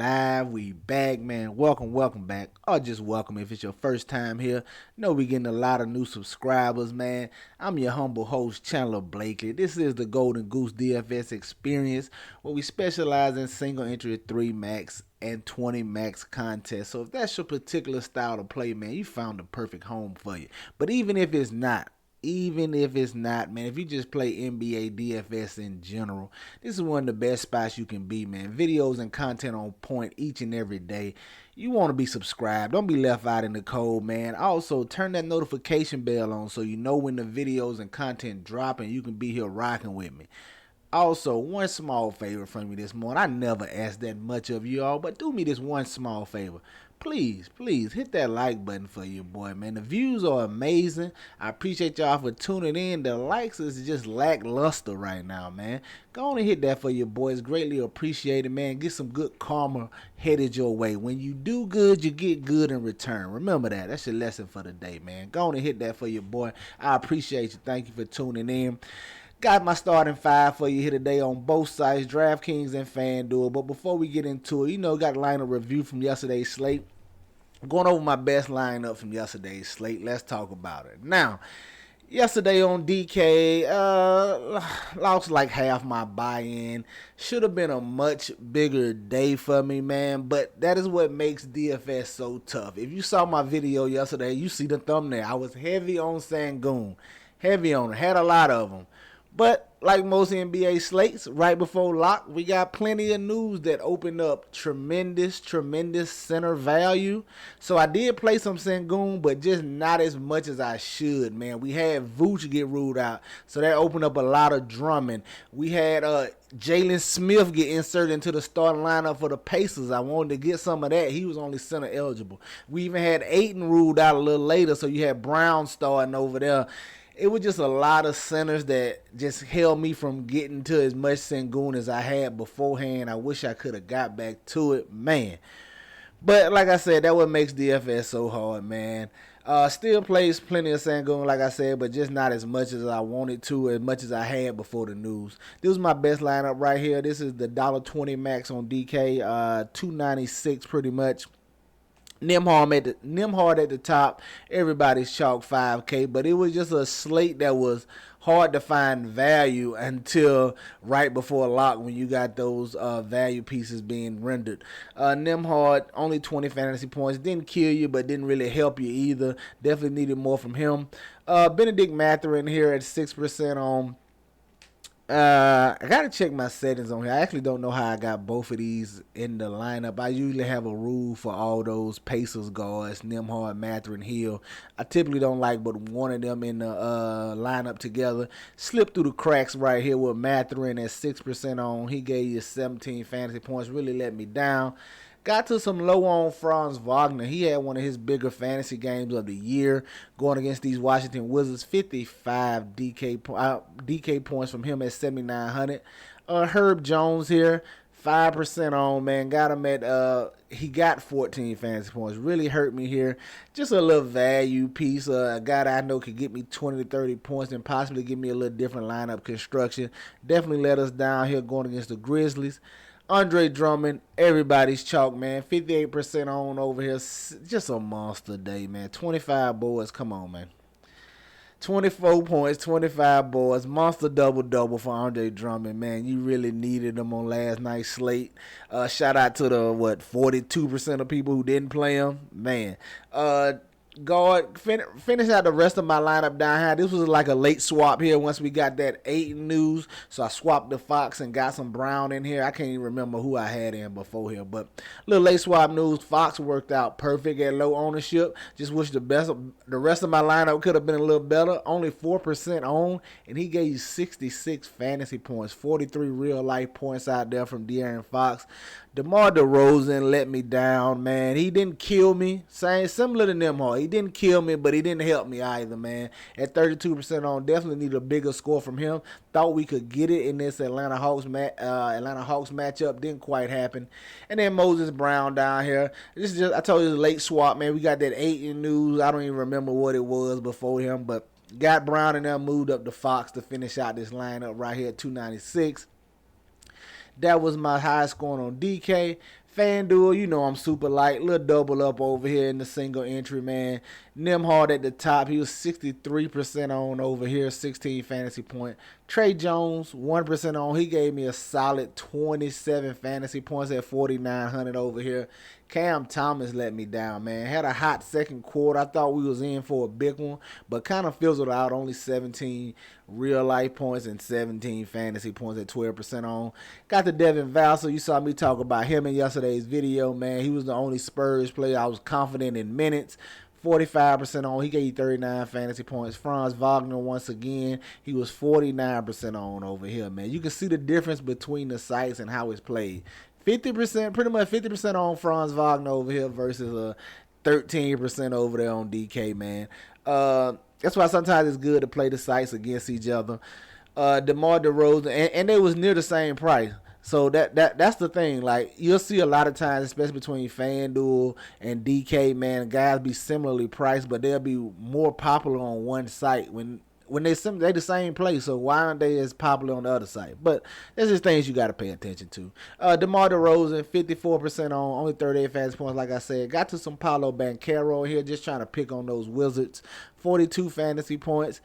live. We back, man. Welcome back. Or just welcome if it's your first time here. Know we getting a lot of new subscribers, man. I'm your humble host, Chandler Blakely. This is the Golden Goose DFS experience where we specialize in single entry 3 max and 20 max contests. So if that's your particular style of play, man, you found the perfect home for you. But even if it's not, man, if you just play NBA DFS in general, this is one of the best spots you can be, man. Videos and content on point each and every day. You want to be subscribed. Don't be left out in the cold, man. Also, turn that notification bell on so you know when the videos and content drop and you can be here rocking with me. Also, one small favor from me this morning. I never ask that much of you all, but do me this one small favor. Please hit that like button for your boy, man. The views are amazing. I appreciate y'all for tuning in. The likes is just lackluster right now, man. Go on and hit that for your boys. Greatly appreciated, man. Get some good karma headed your way. When you do good, you get good in return. Remember that. That's your lesson for the day, man. Go on and hit that for your boy. I appreciate you. Thank you for tuning in. Got my starting five for you here today on both sides, DraftKings and FanDuel. But before we get into it, got a lineup review from yesterday's slate. Going over my best lineup from yesterday's slate. Let's talk about it. Now, yesterday on DK, lost like half my buy-in. Should have been a much bigger day for me, man. But that is what makes DFS so tough. If you saw my video yesterday, you see the thumbnail. I was heavy on Sangoon. Heavy on it. Had a lot of them. But like most NBA slates, right before lock, we got plenty of news that opened up tremendous center value. So I did play some Sengun, but just not as much as I should, man. We had Vooch get ruled out, so that opened up a lot of Drummond. We had Jalen Smith get inserted into the starting lineup for the Pacers. I wanted to get some of that. He was only center eligible. We even had Ayton ruled out a little later, so you had Brown starting over there. It was just a lot of centers that just held me from getting to as much Sengun as I had beforehand. I wish I could have got back to it, man. But like I said, that's what makes DFS so hard, man. Still plays plenty of Sengun, like I said, but just not as much as I wanted to, as much as I had before the news. This is my best lineup right here. This is the $1.20 max on DK, $2.96 pretty much. Nimhard at the top. Everybody's chalk 5K, but it was just a slate that was hard to find value until right before lock when you got those value pieces being rendered. Nimhard, only 20 fantasy points. Didn't kill you, but didn't really help you either. Definitely needed more from him. Benedict Mathurin here at 6% on. I gotta check my settings on here. I actually don't know how I got both of these in the lineup. I usually have a rule for all those Pacers guards, Nimhard, Mathurin, Hill. I typically don't like but one of them in the lineup together. Slipped through the cracks right here with Mathurin at 6% on. He gave you 17 fantasy points. Really let me down. Got to some low on Franz Wagner. He had one of his bigger fantasy games of the year going against these Washington Wizards. 55 DK points from him at 7,900. Herb Jones here, 5% on, man. Got him at, he got 14 fantasy points. Really hurt me here. Just a little value piece. A guy that I know could get me 20 to 30 points and possibly give me a little different lineup construction. Definitely let us down here going against the Grizzlies. Andre Drummond, everybody's chalk, man. 58% on over here. Just a monster day, man. 25 boards. Come on, man. 24 points, 25 boards. Monster double-double for Andre Drummond, man. You really needed him on last night's slate. Shout out to the, 42% of people who didn't play him. Man. Guard, finish out the rest of my lineup down here. This was like a late swap here once we got that 8 news. So I swapped the Fox and got some Brown in here. I can't even remember who I had in before here. But little late swap news. Fox worked out perfect at low ownership. Just wish the rest of my lineup could have been a little better. Only 4% on. And he gave you 66 fantasy points. 43 real life points out there from De'Aaron Fox. DeMar DeRozan let me down, man. He didn't kill me. Similar to Nimhard. He didn't kill me, but he didn't help me either, man. At 32% on, definitely need a bigger score from him. Thought we could get it in this Atlanta Hawks matchup. Didn't quite happen. And then Moses Brown down here. This is just, I told you, the late swap, man. We got that 8 in news. I don't even remember what it was before him, but got Brown and then moved up to Fox to finish out this lineup right here at 296. That was my high scoring on DK. FanDuel, you know I'm super light. Little double up over here in the single entry, man. Nimhard at the top. He was 63% on over here, 16 fantasy point. Trey Jones, 1% on. He gave me a solid 27 fantasy points at 4,900 over here. Cam Thomas let me down, man. Had a hot second quarter. I thought we was in for a big one, but kind of fizzled out. Only 17 real life points and 17 fantasy points at 12% on. Got the Devin Vassell. You saw me talk about him in yesterday's video, man. He was the only Spurs player I was confident in minutes. 45% on. He gave 39 fantasy points. Franz Wagner, once again, he was 49% on over here, man. You can see the difference between the sites and how it's played. 50%, pretty much 50% on Franz Wagner over here versus 13% over there on DK, man. That's why sometimes it's good to play the sites against each other. DeMar DeRozan, and they was near the same price. So that's the thing. Like, you'll see a lot of times, especially between FanDuel and DK, man, guys be similarly priced, but they'll be more popular on one site when they the same place. So why aren't they as popular on the other site? But there's just things you got to pay attention to. DeMar DeRozan, 54% on, only 38 fantasy points, like I said. Got to some Paolo Banchero here, just trying to pick on those Wizards. 42 fantasy points.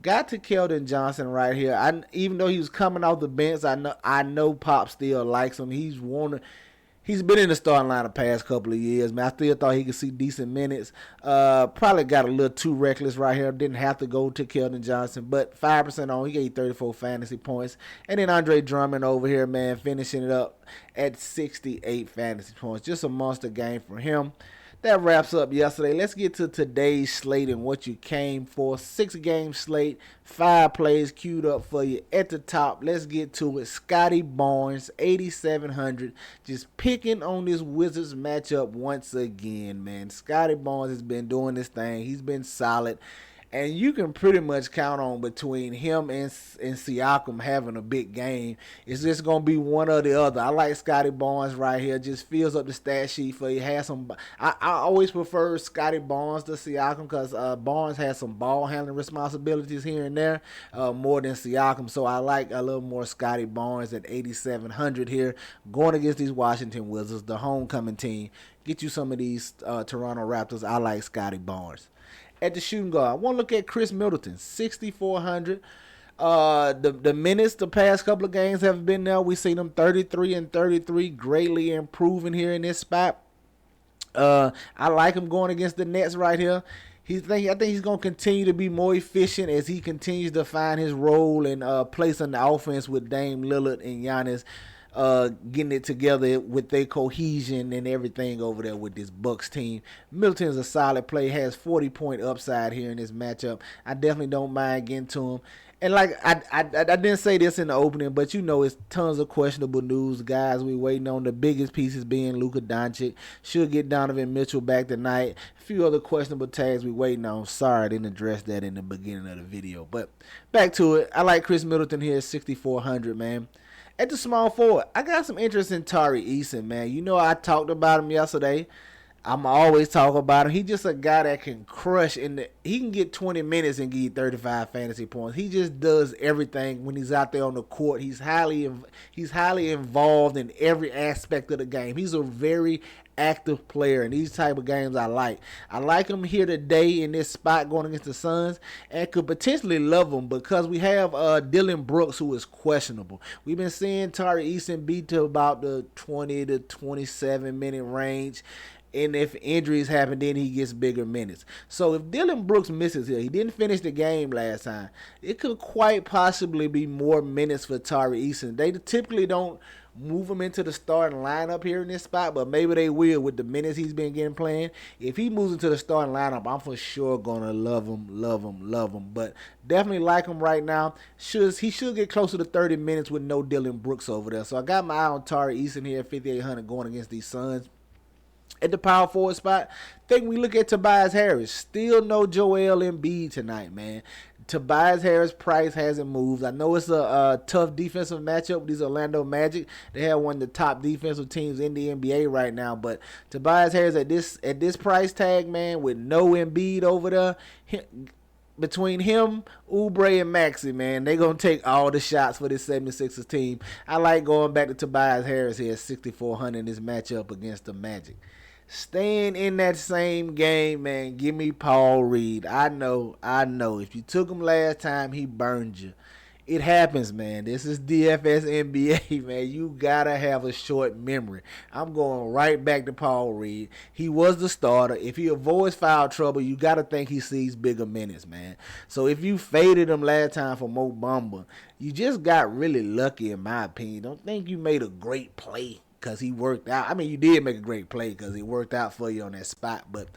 Got to Keldon Johnson right here. Even though he was coming off the bench, I know Pop still likes him. He's been in the starting line the past couple of years, man. I still thought he could see decent minutes. Probably got a little too reckless right here. Didn't have to go to Keldon Johnson, but 5% on. He gave 34 fantasy points. And then Andre Drummond over here, man, finishing it up at 68 fantasy points. Just a monster game for him. That wraps up yesterday. Let's get to today's slate and what you came for. 6-game slate, 5 plays queued up for you at the top. Let's get to it. Scotty Barnes, 8,700. Just picking on this Wizards matchup once again, man. Scotty Barnes has been doing this thing. He's been solid. And you can pretty much count on between him and Siakam having a big game. It's just going to be one or the other. I like Scotty Barnes right here. Just fills up the stat sheet for you. I always prefer Scotty Barnes to Siakam because Barnes has some ball handling responsibilities here and there more than Siakam. So I like a little more Scotty Barnes at 8,700 here. Going against these Washington Wizards, the homecoming team. Get you some of these Toronto Raptors. I like Scotty Barnes. At the shooting guard, I want to look at Chris Middleton, 6,400. The minutes the past couple of games have been there. We seen him 33 and 33, greatly improving here in this spot. I like him going against the Nets right here. I think he's going to continue to be more efficient as he continues to find his role and place in the offense with Dame Lillard and Giannis. Getting it together with their cohesion and everything over there with this Bucks team. Middleton's a solid play, has 40-point upside here in this matchup. I definitely don't mind getting to him. And like I didn't say this in the opening, but you know it's tons of questionable news, guys. We waiting on the biggest pieces being Luka Doncic. Should get Donovan Mitchell back tonight. A few other questionable tags we waiting on. Sorry I didn't address that in the beginning of the video. But back to it. I like Chris Middleton here at 6,400, man. At the small forward, I got some interest in Tari Eason, man. You know I talked about him yesterday. I'm always talking about him. He's just a guy that can crush he can get 20 minutes and give 35 fantasy points. He just does everything when he's out there on the court. He's highly involved in every aspect of the game. He's a very active player, and these type of games I like. I like him here today in this spot going against the Suns, and could potentially love him because we have Dylan Brooks, who is questionable. We've been seeing Tari Eason be to about the 20 to 27 minute range. And if injuries happen, then he gets bigger minutes. So if Dylan Brooks misses here, he didn't finish the game last time, it could quite possibly be more minutes for Tari Eason. They typically don't move him into the starting lineup here in this spot, but maybe they will with the minutes he's been getting playing. If he moves into the starting lineup, I'm for sure going to love him. But definitely like him right now. He should get closer to 30 minutes with no Dylan Brooks over there. So I got my eye on Tari Eason here at 5,800 going against these Suns. At the power forward spot, I think we look at Tobias Harris. Still no Joel Embiid tonight, man. Tobias Harris' price hasn't moved. I know it's a tough defensive matchup with these Orlando Magic. They have one of the top defensive teams in the NBA right now. But Tobias Harris at this price tag, man, with no Embiid over there, between him, Oubre, and Maxey, man, they going to take all the shots for this 76ers team. I like going back to Tobias Harris here at 6,400 in this matchup against the Magic. Staying in that same game, man, give me Paul Reed. I know. If you took him last time, he burned you. It happens, man. This is DFS NBA, man. You gotta have a short memory. I'm going right back to Paul Reed. He was the starter. If he avoids foul trouble, you gotta think he sees bigger minutes, man. So if you faded him last time for Mo Bamba, you just got really lucky, in my opinion. Don't think you made a great play because he worked out. I mean, you did make a great play because he worked out for you on that spot, but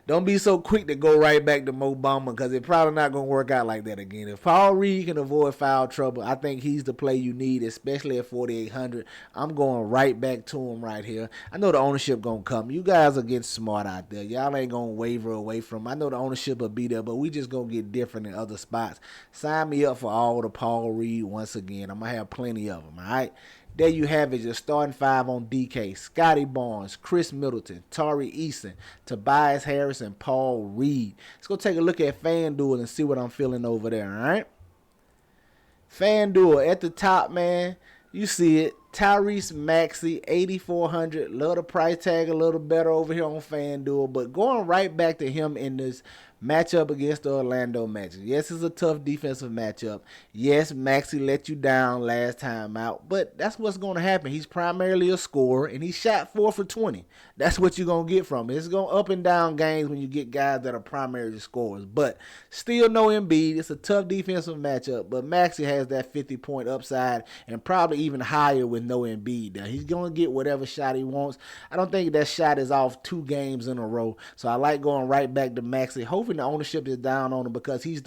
don't be so quick to go right back to Mo Bamba because it's probably not going to work out like that again. If Paul Reed can avoid foul trouble, I think he's the play you need, especially at 4,800. I'm going right back to him right here. I know the ownership going to come. You guys are getting smart out there. Y'all ain't going to waver away from him. I know the ownership will be there, but we just going to get different in other spots. Sign me up for all the Paul Reed once again. I'm going to have plenty of them, all right? There you have it, your starting five on DK. Scotty Barnes, Chris Middleton, Tari Eason, Tobias Harris, and Paul Reed. Let's go take a look at FanDuel and see what I'm feeling over there, all right? FanDuel at the top, man. You see it. Tyrese Maxey, 8,400. Love the price tag a little better over here on FanDuel. But going right back to him in this matchup against the Orlando Magic. Yes, it's a tough defensive matchup. Yes, Maxey let you down last time out. But that's what's going to happen. He's primarily a scorer, and he shot 4 for 20. That's what you're going to get from it. It's going up and down games when you get guys that are primarily scorers. But still no Embiid. It's a tough defensive matchup. But Maxey has that 50-point upside and probably even higher with no Embiid. Now, he's going to get whatever shot he wants. I don't think that shot is off 2 games in a row. So I like going right back to Maxey. Hopefully the ownership is down on him because he's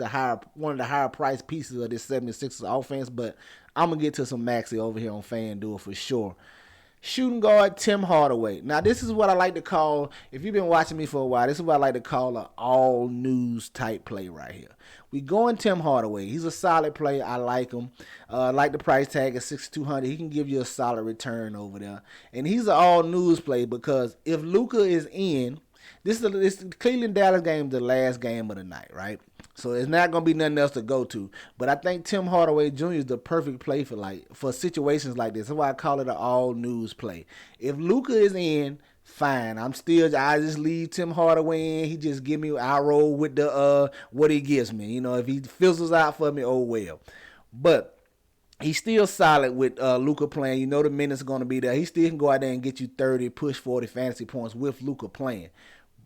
one of the higher priced pieces of this 76ers offense. But I'm going to get to some Maxey over here on FanDuel for sure. Shooting guard Tim Hardaway. Now, this is what I like to call, if you've been watching me for a while, this is what I like to call an all-news type play right here. We going Tim Hardaway. He's a solid player. I like him. I like the price tag at 6,200. He can give you a solid return over there. And he's an all-news play because if Luka is in, this Cleveland-Dallas game, the last game of the night, right? So it's not going to be nothing else to go to. But I think Tim Hardaway Jr. is the perfect play for situations like this. That's why I call it an all-news play. If Luka is in, fine. I just leave Tim Hardaway in. He just give me, I roll with the what he gives me. You know, if he fizzles out for me, oh well. But he's still solid with Luka playing. You know the minutes are going to be there. He still can go out there and get you 30, push 40 fantasy points with Luka playing.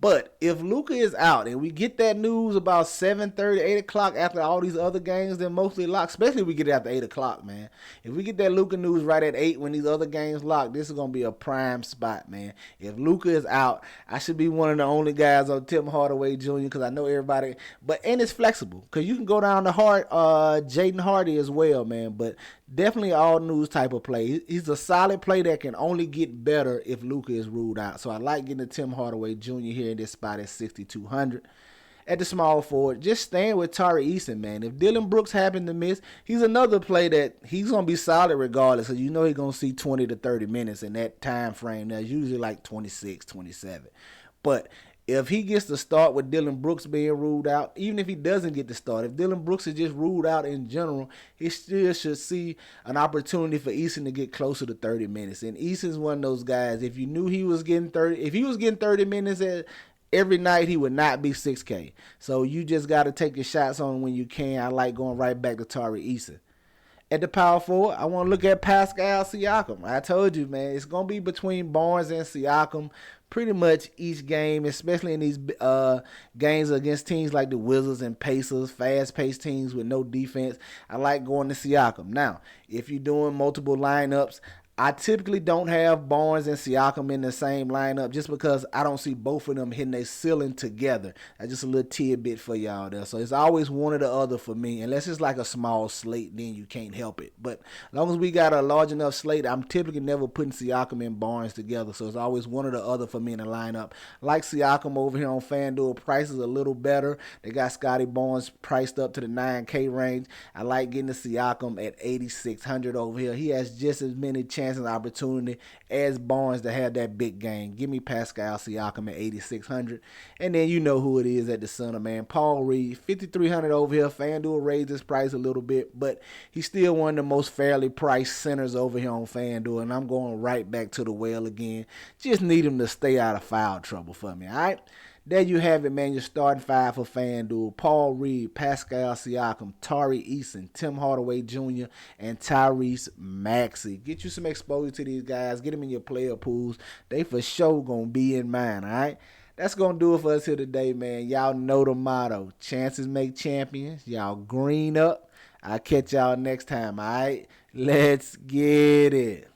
But if Luka is out and we get that news about 7:30, 8 o'clock after all these other games, then mostly locked, especially if we get it after 8 o'clock, man. If we get that Luka news right at 8 when these other games locked, this is going to be a prime spot, man. If Luka is out, I should be one of the only guys on Tim Hardaway Jr. because I know everybody. And it's flexible because you can go down to Jaden Hardy as well, man. But definitely all news type of play. He's a solid play that can only get better if Luka is ruled out. So I like getting the Tim Hardaway Jr. here in this spot at 6,200. At the small forward, just staying with Tari Eason, man. If Dylan Brooks happen to miss, he's another play that he's going to be solid regardless. So you know he's going to see 20 to 30 minutes in that time frame. That's usually like 26, 27. But if he gets to start with Dylan Brooks being ruled out, even if he doesn't get to start, if Dylan Brooks is just ruled out in general, he still should see an opportunity for Eason to get closer to 30 minutes. And Eason's one of those guys, if you knew he was getting 30, if he was getting 30 minutes every night, he would not be 6K. So you just got to take your shots on when you can. I like going right back to Tari Eason. At the power forward, I want to look at Pascal Siakam. I told you, man, it's going to be between Barnes and Siakam pretty much each game, especially in these games against teams like the Wizards and Pacers, fast-paced teams with no defense. I like going to Siakam. Now, if you're doing multiple lineups, I typically don't have Barnes and Siakam in the same lineup just because I don't see both of them hitting their ceiling together. That's just a little tidbit for y'all there. So it's always one or the other for me. Unless it's like a small slate, then you can't help it. But as long as we got a large enough slate, I'm typically never putting Siakam and Barnes together. So it's always one or the other for me in the lineup. Like Siakam over here on FanDuel, price is a little better. They got Scotty Barnes priced up to the 9K range. I like getting the Siakam at 8,600 over here. He has just as many chances chance and opportunity as Barnes to have that big game. Give me Pascal Siakam at 8,600. And then you know who it is at the center, man. Paul Reed, 5,300 over here. FanDuel raised his price a little bit, but he's still one of the most fairly priced centers over here on FanDuel. And I'm going right back to the well again. Just need him to stay out of foul trouble for me, all right? There you have it, man. Your starting five for FanDuel. Paul Reed, Pascal Siakam, Tari Eason, Tim Hardaway Jr., and Tyrese Maxey. Get you some exposure to these guys. Get them in your player pools. They for sure going to be in mine, all right? That's going to do it for us here today, man. Y'all know the motto. Chances make champions. Y'all green up. I'll catch y'all next time, all right? Let's get it.